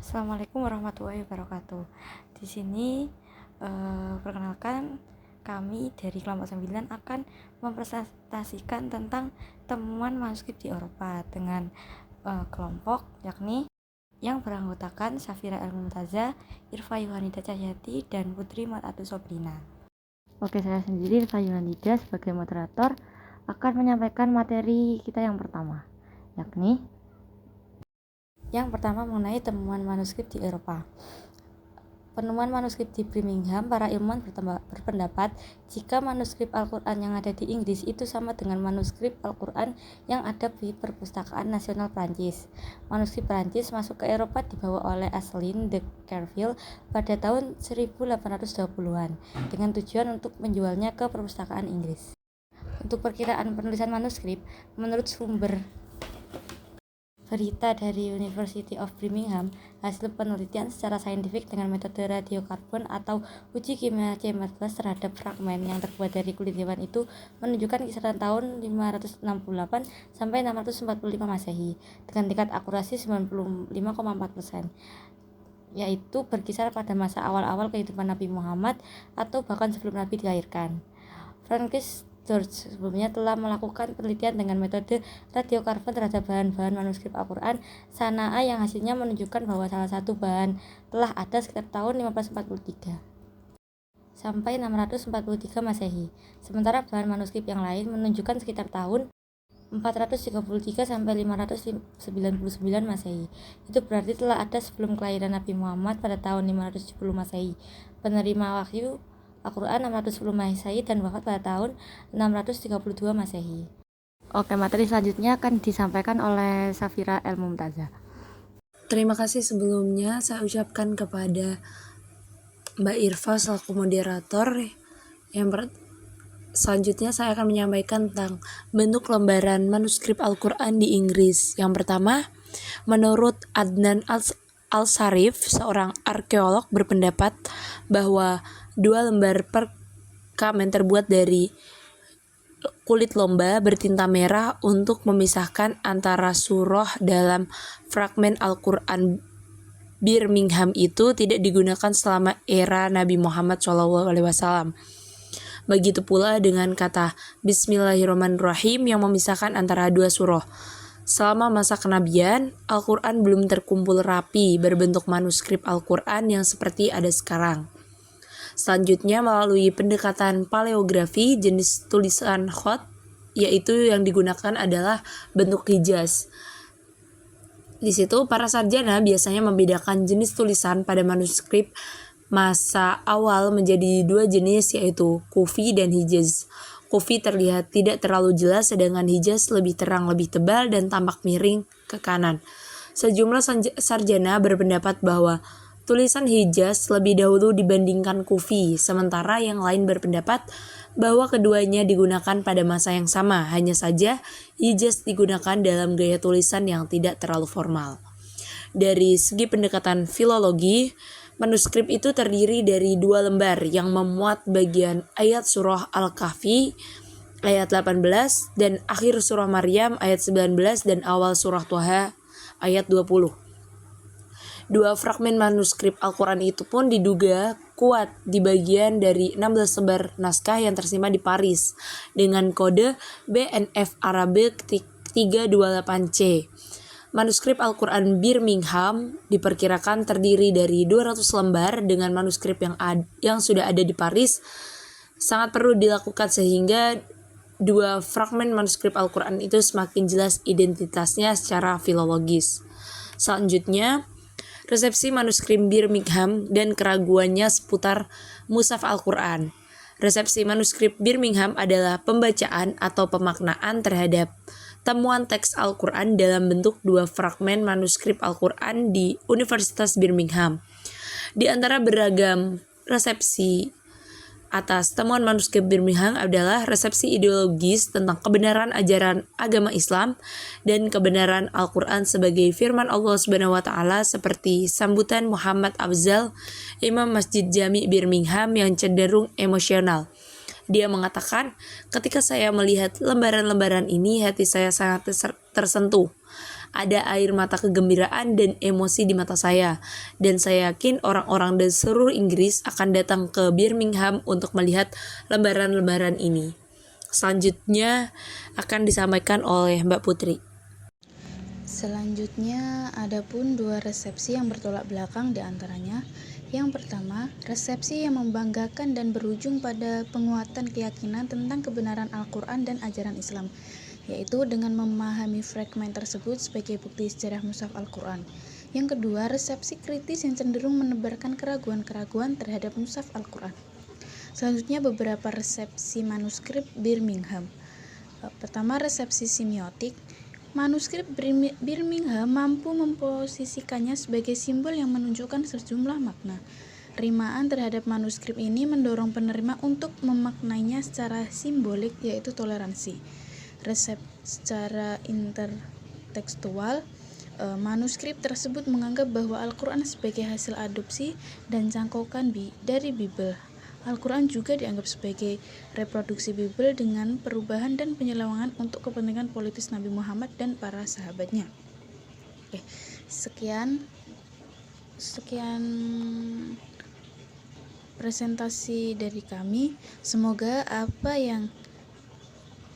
Assalamualaikum warahmatullahi wabarakatuh. Di sini perkenalkan kami dari kelompok 9 akan mempresentasikan tentang temuan manuskrip di Eropa dengan kelompok yakni yang beranggotakan Safira El-Mumtazah, Irfa Yohanida Cahyati, dan Putri Mar'atu Sobrina. Oke, saya sendiri Irfa Yohanida sebagai moderator akan menyampaikan materi kita yang pertama, yakni yang pertama mengenai temuan manuskrip di Eropa. Penemuan manuskrip di Birmingham, para ilmuwan berpendapat jika manuskrip Al-Quran yang ada di Inggris itu sama dengan manuskrip Al-Quran yang ada di Perpustakaan Nasional Prancis. Manuskrip Prancis masuk ke Eropa dibawa oleh Asselin de Kerville pada tahun 1820-an dengan tujuan untuk menjualnya ke Perpustakaan Inggris. Untuk perkiraan penulisan manuskrip, menurut sumber berita dari University of Birmingham, hasil penelitian secara saintifik dengan metode radiokarbon atau uji kimia C14 terhadap fragmen yang terbuat dari kulit hewan itu menunjukkan kisaran tahun 568 sampai 645 Masehi dengan tingkat akurasi 95,4%, yaitu berkisar pada masa awal-awal kehidupan Nabi Muhammad atau bahkan sebelum Nabi dilahirkan. Francis George sebelumnya telah melakukan penelitian dengan metode radiokarbon terhadap bahan-bahan manuskrip Al-Quran Sana'a yang hasilnya menunjukkan bahwa salah satu bahan telah ada sekitar tahun 1543 sampai 643 Masehi. Sementara bahan manuskrip yang lain menunjukkan sekitar tahun 433 sampai 599 Masehi. Itu berarti telah ada sebelum kelahiran Nabi Muhammad pada tahun 570 Masehi. Penerima wahyu Al-Quran 610 Masehi dan wafat pada tahun 632 Masehi. Oke, materi selanjutnya akan disampaikan oleh Safira El-Mumtazah. Terima kasih sebelumnya saya ucapkan kepada Mbak Irfa selaku moderator. Selanjutnya saya akan menyampaikan tentang bentuk lembaran manuskrip Al-Quran di Inggris. Yang pertama, menurut Adnan Al-Sarif, seorang arkeolog berpendapat bahwa dua lembar perkamen terbuat dari kulit lomba bertinta merah untuk memisahkan antara surah dalam fragmen Al-Quran Birmingham itu tidak digunakan selama era Nabi Muhammad SAW. Begitu pula dengan kata Bismillahirrahmanirrahim yang memisahkan antara dua surah. Selama masa kenabian, Al-Quran belum terkumpul rapi berbentuk manuskrip Al-Quran yang seperti ada sekarang. Selanjutnya, melalui pendekatan paleografi, jenis tulisan khat, yaitu yang digunakan adalah bentuk hijaz. Di situ, para sarjana biasanya membedakan jenis tulisan pada manuskrip masa awal menjadi dua jenis, yaitu Kufi dan Hijaz. Kufi terlihat tidak terlalu jelas, sedangkan Hijaz lebih terang, lebih tebal, dan tampak miring ke kanan. Sejumlah sarjana berpendapat bahwa tulisan Hijaz lebih dahulu dibandingkan Kufi, sementara yang lain berpendapat bahwa keduanya digunakan pada masa yang sama, hanya saja Hijaz digunakan dalam gaya tulisan yang tidak terlalu formal. Dari segi pendekatan filologi, manuskrip itu terdiri dari dua lembar yang memuat bagian ayat surah Al-Kahfi ayat 18 dan akhir surah Maryam ayat 19 dan awal surah Thaha ayat 20. Dua fragmen manuskrip Al-Quran itu pun diduga kuat di bagian dari 16 lembar naskah yang tersimpan di Paris dengan kode BNF Arabic 328C. Manuskrip Al-Quran Birmingham diperkirakan terdiri dari 200 lembar dengan manuskrip yang sudah ada di Paris. Sangat perlu dilakukan sehingga dua fragmen manuskrip Al-Quran itu semakin jelas identitasnya secara filologis. Selanjutnya, resepsi manuskrip Birmingham dan keraguannya seputar mushaf Al-Quran. Resepsi manuskrip Birmingham adalah pembacaan atau pemaknaan terhadap temuan teks Al-Quran dalam bentuk dua fragmen manuskrip Al-Quran di Universitas Birmingham. Di antara beragam resepsi atas temuan manuskrip Birmingham adalah resepsi ideologis tentang kebenaran ajaran agama Islam dan kebenaran Al-Quran sebagai firman Allah SWT, seperti sambutan Muhammad Afzal, Imam Masjid Jami Birmingham, yang cenderung emosional. Dia mengatakan, ketika saya melihat lembaran-lembaran ini, hati saya sangat tersentuh. Ada air mata kegembiraan dan emosi di mata saya. Dan saya yakin orang-orang dari seluruh Inggris akan datang ke Birmingham untuk melihat lembaran-lembaran ini. Selanjutnya akan disampaikan oleh Mbak Putri. Selanjutnya, ada pun 2 resepsi yang bertolak belakang di antaranya. Yang pertama, resepsi yang membanggakan dan berujung pada penguatan keyakinan tentang kebenaran Al-Quran dan ajaran Islam, yaitu dengan memahami fragmen tersebut sebagai bukti sejarah mushaf Al-Quran. Yang kedua, resepsi kritis yang cenderung menebarkan keraguan-keraguan terhadap mushaf Al-Quran. Selanjutnya, beberapa resepsi manuskrip Birmingham. Pertama, resepsi semiotik. Manuskrip Birmingham mampu memposisikannya sebagai simbol yang menunjukkan sejumlah makna. Rimaan terhadap manuskrip ini mendorong penerima untuk memaknainya secara simbolik, yaitu toleransi. Resep secara intertekstual, manuskrip tersebut menganggap bahwa Al-Quran sebagai hasil adopsi dan cangkokan dari Bible. Al-Quran juga dianggap sebagai reproduksi Bible dengan perubahan dan penyelewangan untuk kepentingan politis Nabi Muhammad dan para sahabatnya. Oke, sekian presentasi dari kami. Semoga apa yang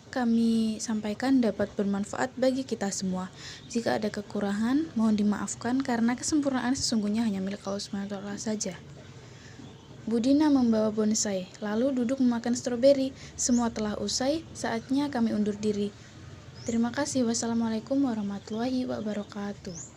kami sampaikan dapat bermanfaat bagi kita semua. Jika ada kekurangan, mohon dimaafkan karena kesempurnaan sesungguhnya hanya milik Allah SWT saja. Budina membawa bonsai, lalu duduk memakan stroberi. Semua telah usai, saatnya kami undur diri. Terima kasih. Wassalamualaikum warahmatullahi wabarakatuh.